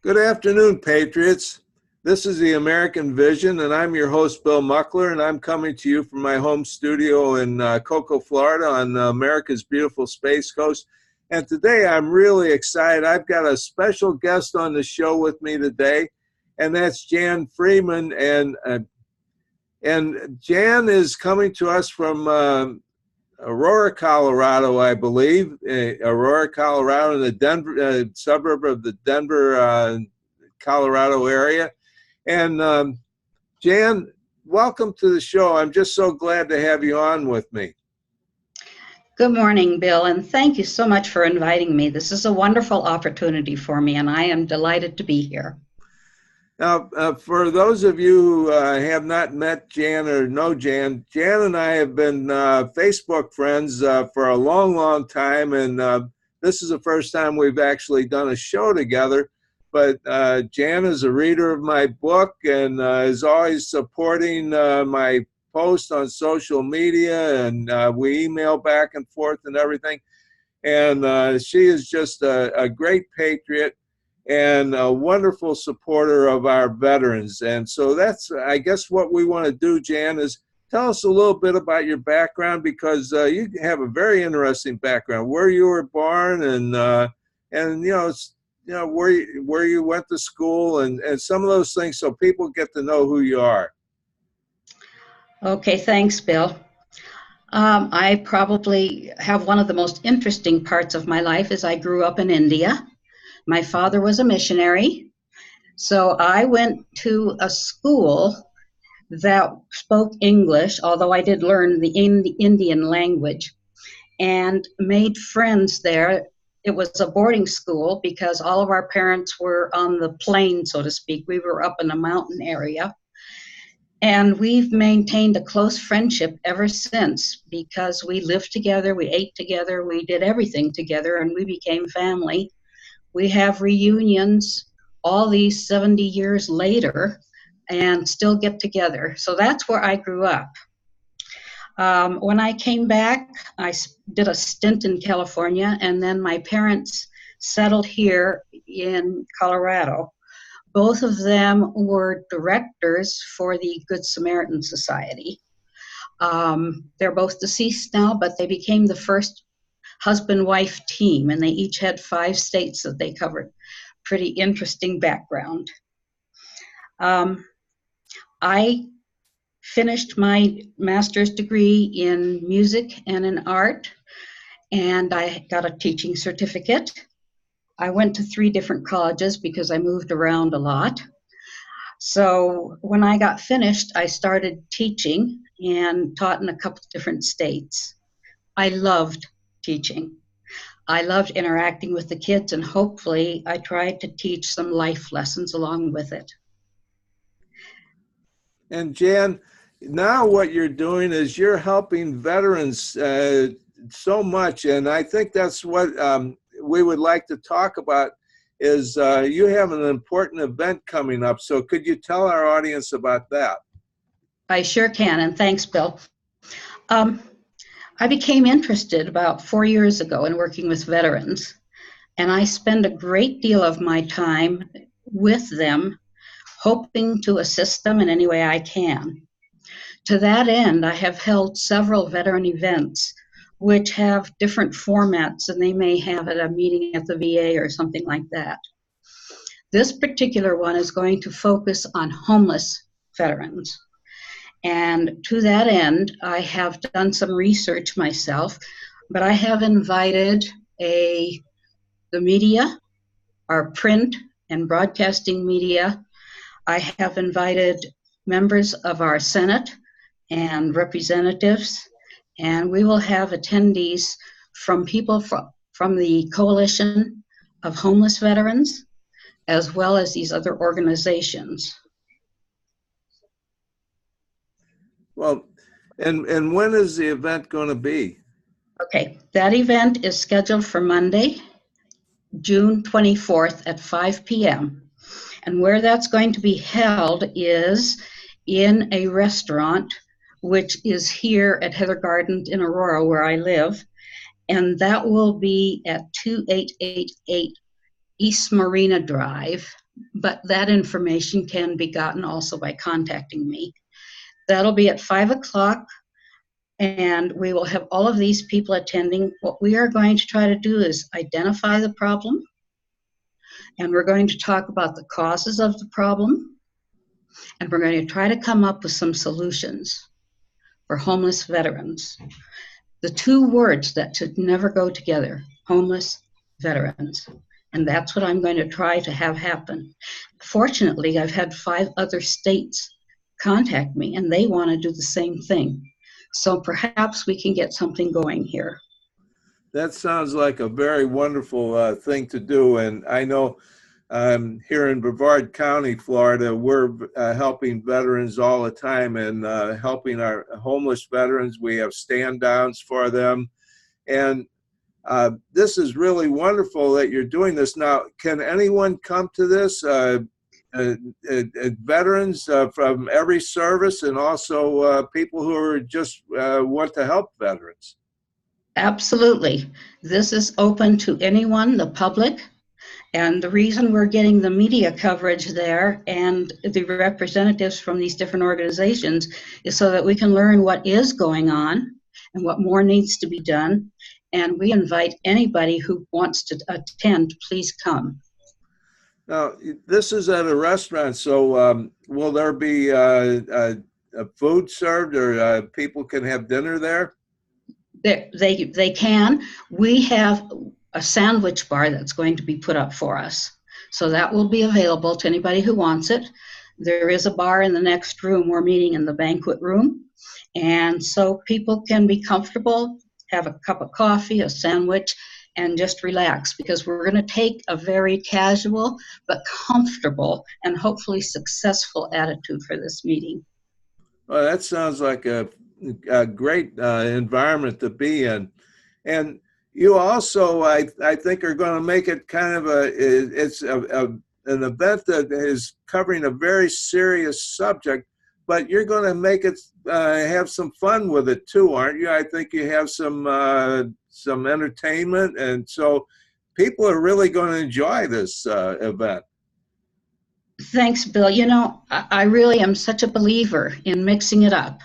Good afternoon, Patriots. This is the American Vision, and I'm your host, Bill Muckler, and I'm coming to you from my home studio in Cocoa, Florida on America's beautiful Space Coast. And today I'm really excited. I've got a special guest on the show with me today, and that's Jan Friedman. And Jan is coming to us from Aurora, Colorado, I believe. Aurora, Colorado, in the Denver suburb of the Denver, Colorado area. And Jan, welcome to the show. I'm just so glad to have you on with me. Good morning, Bill, and thank you so much for inviting me. This is a wonderful opportunity for me, and I am delighted to be here. Now, for those of you who have not met Jan or know Jan, Jan and I have been Facebook friends for a long, long time, and this is the first time we've actually done a show together. But Jan is a reader of my book and is always supporting my posts on social media, and we email back and forth and everything. And she is just a great patriot and a wonderful supporter of our veterans. And so that's, I guess, what we want to do, Jan, is tell us a little bit about your background, because you have a very interesting background, where you were born, and where you went to school, and some of those things, so people get to know who you are. Okay, thanks, Bill. I probably have one of the most interesting parts of my life is I grew up in India. My father was a missionary, so I went to a school that spoke English, although I did learn the Indian language, and made friends there. It was a boarding school because all of our parents were on the plain, so to speak. We were up in a mountain area. And we've maintained a close friendship ever since, because we lived together, we ate together, we did everything together, and we became family. We have reunions all these 70 years later and still get together. So that's where I grew up. When I came back, I did a stint in California, and then my parents settled here in Colorado. Both of them were directors for the Good Samaritan Society. They're both deceased now, but they became the first husband-wife team, and they each had 5 states that they covered. Pretty interesting background. I finished my master's degree in music and in art, and I got a teaching certificate. I went to 3 different colleges because I moved around a lot. So when I got finished, I started teaching and taught in a couple of different states. I loved teaching. I loved interacting with the kids, and hopefully I tried to teach some life lessons along with it. And Jan, now what you're doing is you're helping veterans so much, and I think that's what we would like to talk about, is you have an important event coming up. So could you tell our audience about that? I sure can, and thanks, Bill. I became interested about 4 years ago in working with veterans, and I spend a great deal of my time with them, hoping to assist them in any way I can. To that end, I have held several veteran events which have different formats than they may have at a meeting at the VA or something like that. This particular one is going to focus on homeless veterans. And to that end, I have done some research myself, but I have invited the media, our print and broadcasting media. I have invited members of our Senate and representatives, and we will have attendees from people from the Coalition of Homeless Veterans, as well as these other organizations. Well, and when is the event going to be? Okay, that event is scheduled for Monday, June 24th at 5 p.m. And where that's going to be held is in a restaurant, which is here at Heather Gardens in Aurora, where I live. And that will be at 2888 East Marina Drive, but that information can be gotten also by contacting me. That'll be at 5 o'clock, and we will have all of these people attending. What we are going to try to do is identify the problem, and we're going to talk about the causes of the problem, and we're going to try to come up with some solutions for homeless veterans. The two words that should never go together, homeless veterans. And that's what I'm going to try to have happen. Fortunately, I've had 5 other states contact me, and they want to do the same thing. So perhaps we can get something going here. That sounds like a very wonderful thing to do. And I know here in Brevard County, Florida, we're helping veterans all the time and helping our homeless veterans. We have stand downs for them. And this is really wonderful that you're doing this. Now, can anyone come to this? Veterans from every service, and also people who are just want to help veterans. Absolutely. This is open to anyone, the public. And the reason we're getting the media coverage there and the representatives from these different organizations is so that we can learn what is going on and what more needs to be done. And we invite anybody who wants to attend, please come. Now, this is at a restaurant, so will there be food served, or people can have dinner there? They can. We have a sandwich bar that's going to be put up for us. So that will be available to anybody who wants it. There is a bar in the next room. We're meeting in the banquet room. And so people can be comfortable, have a cup of coffee, a sandwich, and just relax, because we're going to take a very casual but comfortable and hopefully successful attitude for this meeting. Well, that sounds like a great environment to be in. And you also, I think, are going to make it kind of an event that is covering a very serious subject, but you're going to make it have some fun with it too, aren't you? I think you have some entertainment, and so people are really going to enjoy this event. Thanks, Bill. You know, I really am such a believer in mixing it up.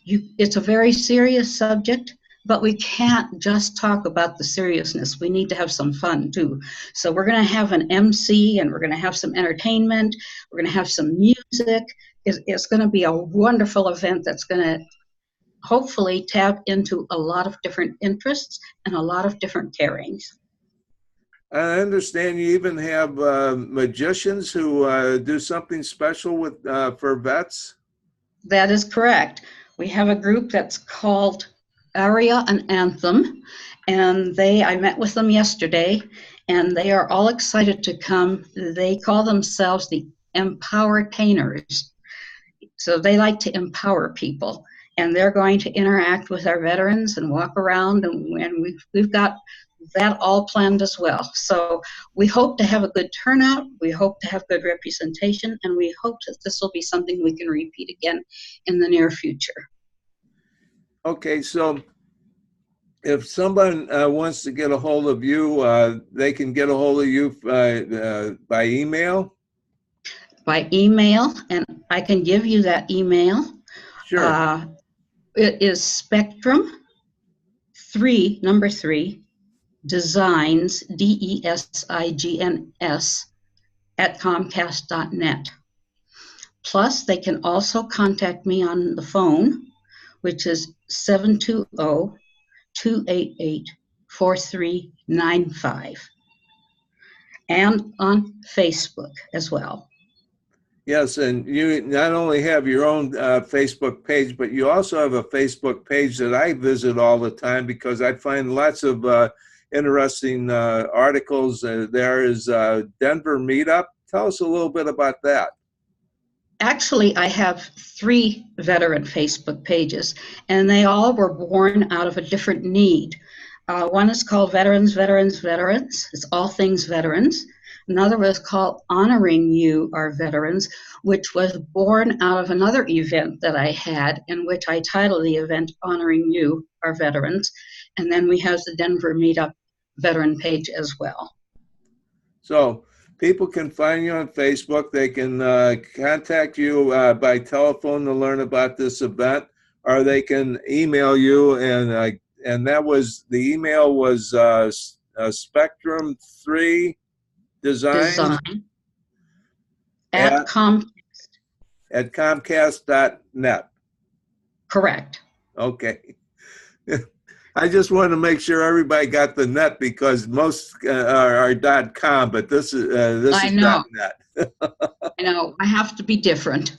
It's a very serious subject, but we can't just talk about the seriousness. We need to have some fun too. So we're going to have an MC, and we're going to have some entertainment. We're going to have some music. It's going to be a wonderful event that's going to hopefully tap into a lot of different interests and a lot of different carings. I understand you even have magicians who do something special with for vets. That is correct. We have a group that's called Aria and Anthem, and I met with them yesterday, and they are all excited to come. They call themselves the Empowertainers. So they like to empower people, and they're going to interact with our veterans and walk around, and we've got that all planned as well. So we hope to have a good turnout, we hope to have good representation, and we hope that this will be something we can repeat again in the near future. Okay, so if someone wants to get a hold of you, they can get a hold of you by email? By email, and I can give you that email. Sure. It is Spectrum3, number 3, designs, DESIGNS, at Comcast.net. Plus, they can also contact me on the phone, which is 720-288-4395, and on Facebook as well. Yes, and you not only have your own Facebook page, but you also have a Facebook page that I visit all the time because I find lots of interesting articles. There is Denver Meetup. Tell us a little bit about that. Actually, I have 3 veteran Facebook pages, and they all were born out of a different need. One is called Veterans. It's all things veterans. Another was called Honoring You, Our Veterans, which was born out of another event that I had, in which I titled the event Honoring You, Our Veterans. And then we have the Denver Meetup veteran page as well. So people can find you on Facebook. They can contact you by telephone to learn about this event, or they can email you. And that was the email was Spectrum 3 Designs Design at at com. Comcast.net. Correct. Okay. I just wanted to make sure everybody got the net because most are .com, but this I is know. .net. I know. I have to be different.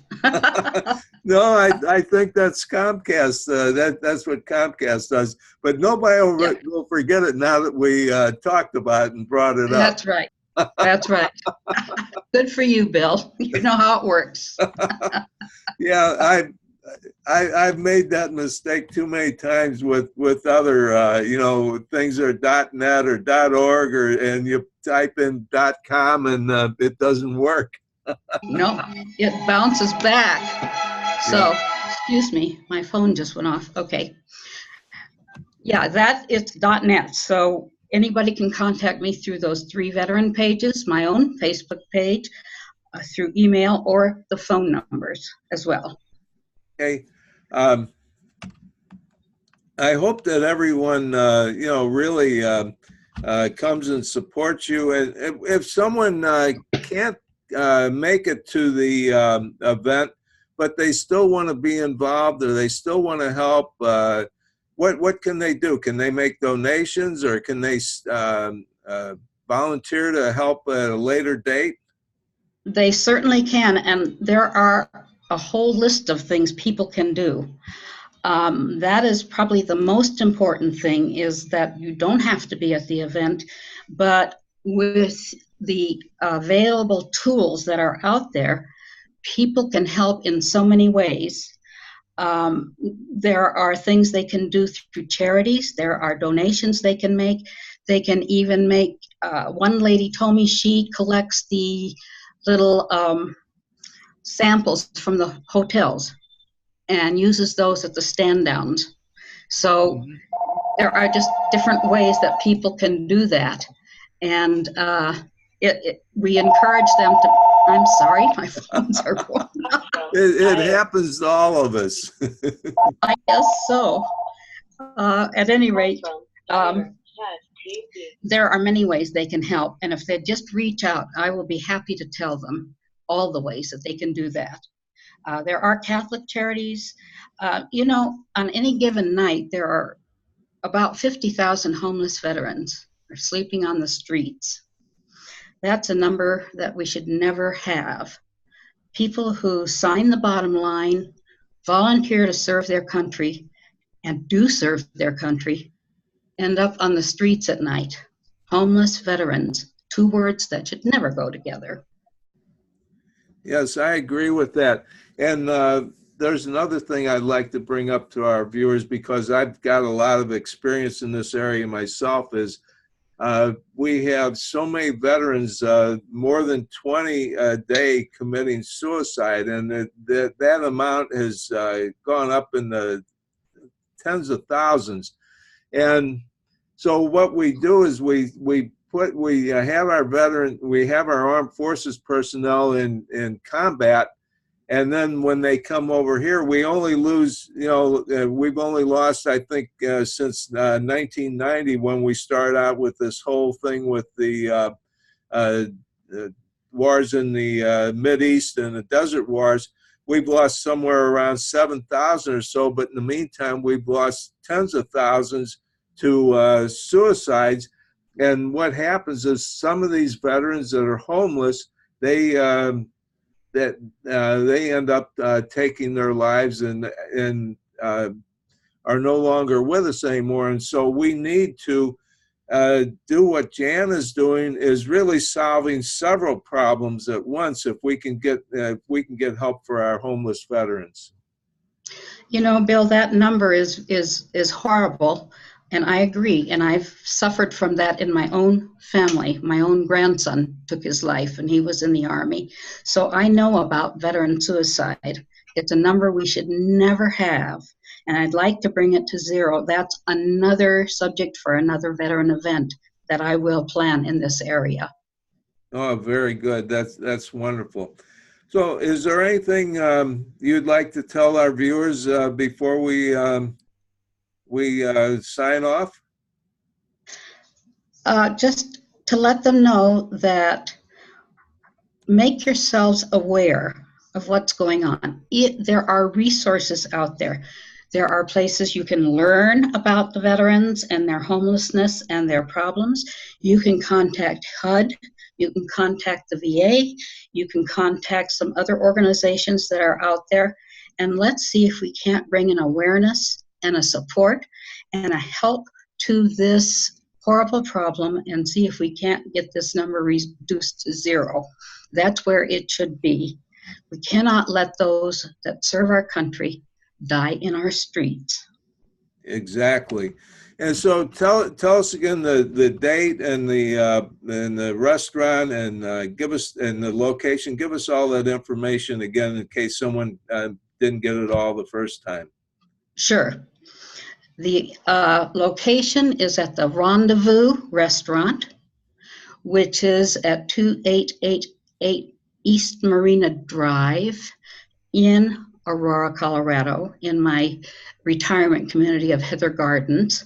No, I think that's Comcast. That's what Comcast does. But nobody will forget it now that we talked about it and brought it up. That's right. That's right. Good for you, Bill. You know how it works. Yeah, I've made that mistake too many times with other things that are .net or .org and you type in .com and it doesn't work. No, it bounces back. So, excuse me, my phone just went off. Okay. Yeah, that it's .net. So anybody can contact me through those 3 veteran pages, my own Facebook page, through email or the phone numbers as well. Okay. I hope that everyone, really comes and supports you. And if someone can't make it to the event, but they still want to be involved or they still want to help, what can they do? Can they make donations or can they volunteer to help at a later date? They certainly can, and there are a whole list of things people can do. That is probably the most important thing, is that you don't have to be at the event, but with the available tools that are out there, people can help in so many ways. There are things they can do through charities. There are donations they can make. They can even make, one lady told me she collects the little samples from the hotels and uses those at the stand downs. So there are just different ways that people can do that. And we encourage them to, I'm sorry, my phones are going off. It happens to all of us. I guess so. At any rate, there are many ways they can help. And if they just reach out, I will be happy to tell them all the ways that they can do that. There are Catholic charities. On any given night, there are about 50,000 homeless veterans are sleeping on the streets. That's a number that we should never have. People who sign the bottom line, volunteer to serve their country, and do serve their country, end up on the streets at night. Homeless veterans, 2 words that should never go together. Yes, I agree with that. And there's another thing I'd like to bring up to our viewers, because I've got a lot of experience in this area myself, is we have so many veterans, more than 20 a day committing suicide. And that amount has gone up in the tens of thousands. And so what we do is we have our armed forces personnel in combat, and then when they come over here, we only lose, we've only lost, I think, since 1990, when we started out with this whole thing with the wars in the Mideast and the Desert Wars. We've lost somewhere around 7,000 or so, but in the meantime, we've lost tens of thousands to suicides. And what happens is some of these veterans that are homeless, they end up taking their lives and are no longer with us anymore. And so we need to do what Jan is doing, is really solving several problems at once if we can get help for our homeless veterans. Bill, that number is horrible, and I agree. And I've suffered from that in my own family. My own grandson took his life, and he was in the Army. So I know about veteran suicide. It's a number we should never have, and I'd like to bring it to zero. That's another subject for another veteran event that I will plan in this area. Oh, very good. That's wonderful. So, is there anything you'd like to tell our viewers before we sign off? Just to let them know that make yourselves aware of what's going on. There are resources out there. There are places you can learn about the veterans and their homelessness and their problems. You can contact HUD. You can contact the VA. You can contact some other organizations that are out there. And let's see if we can't bring an awareness and a support and a help to this horrible problem and see if we can't get this number reduced to zero. That's where it should be. We cannot let those that serve our country die in our streets. Exactly. And so tell us again the date and the restaurant and give us and the location. Give us all that information again in case someone didn't get it all the first time. Sure. The location is at the Rendezvous Restaurant, which is at 2888 East Marina Drive in Aurora, Colorado, in my retirement community of Heather Gardens.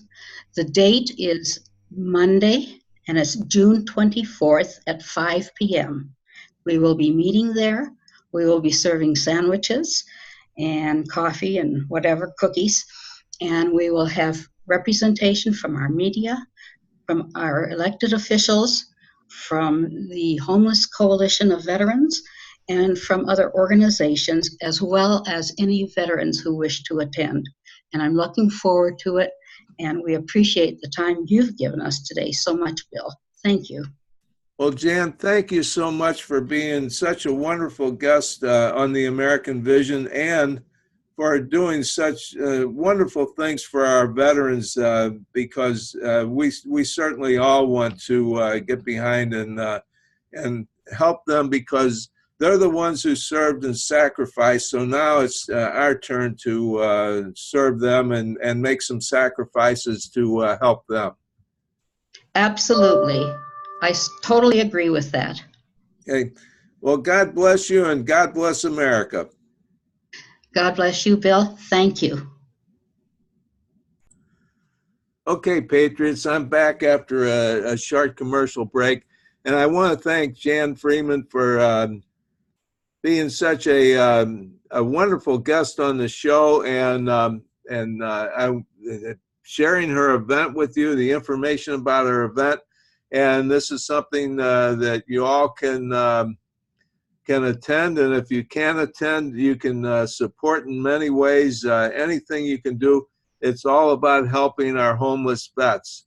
The date is Monday, and it's June 24th at 5 p.m. We will be meeting there. We will be serving sandwiches and coffee and whatever, cookies, and we will have representation from our media, from our elected officials, from the Homeless Coalition of Veterans, and from other organizations, as well as any veterans who wish to attend. And I'm looking forward to it, and we appreciate the time you've given us today so much, Bill. Thank you. Well, Jan, thank you so much for being such a wonderful guest on the American Vision and for doing such wonderful things for our veterans because we certainly all want to get behind and help them because they're the ones who served and sacrificed. So now it's our turn to serve them and make some sacrifices to help them. Absolutely. I totally agree with that. Okay. Well, God bless you and God bless America. God bless you, Bill. Thank you. Okay, Patriots, I'm back after a short commercial break. And I want to thank Jan Friedman for being such a wonderful guest on the show and sharing her event with you, the information about her event. And this is something that you all can attend. And if you can't attend, you can support in many ways. Anything you can do. It's all about helping our homeless vets.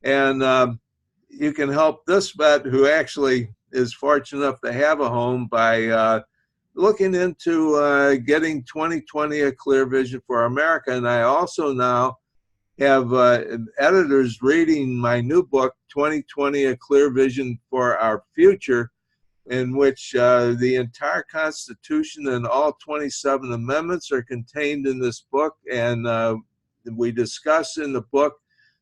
And you can help this vet who actually is fortunate enough to have a home by looking into getting 2020 a clear vision for America. And I also now have editors reading my new book, 2020 a clear vision for our future, in which the entire Constitution and all 27 amendments are contained in this book. And we discuss in the book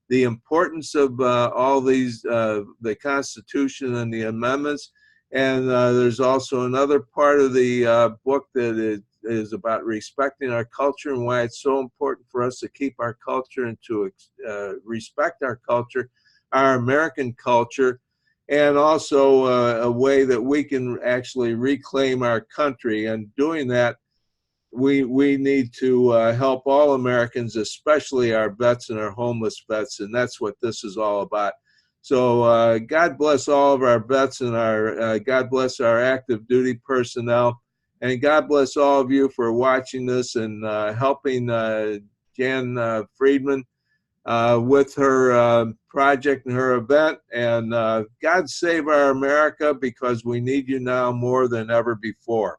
the importance of all these, the Constitution and the amendments. And there's also another part of the book that is about respecting our culture and why it's so important for us to keep our culture and to respect our culture, our American culture, and also a way that we can actually reclaim our country. And doing that, we need to help all Americans, especially our vets and our homeless vets, and that's what this is all about. So God bless all of our vets and our God bless our active duty personnel, and God bless all of you for watching this and helping Jan Friedman with her project and her event. And God save our America, because we need you now more than ever before.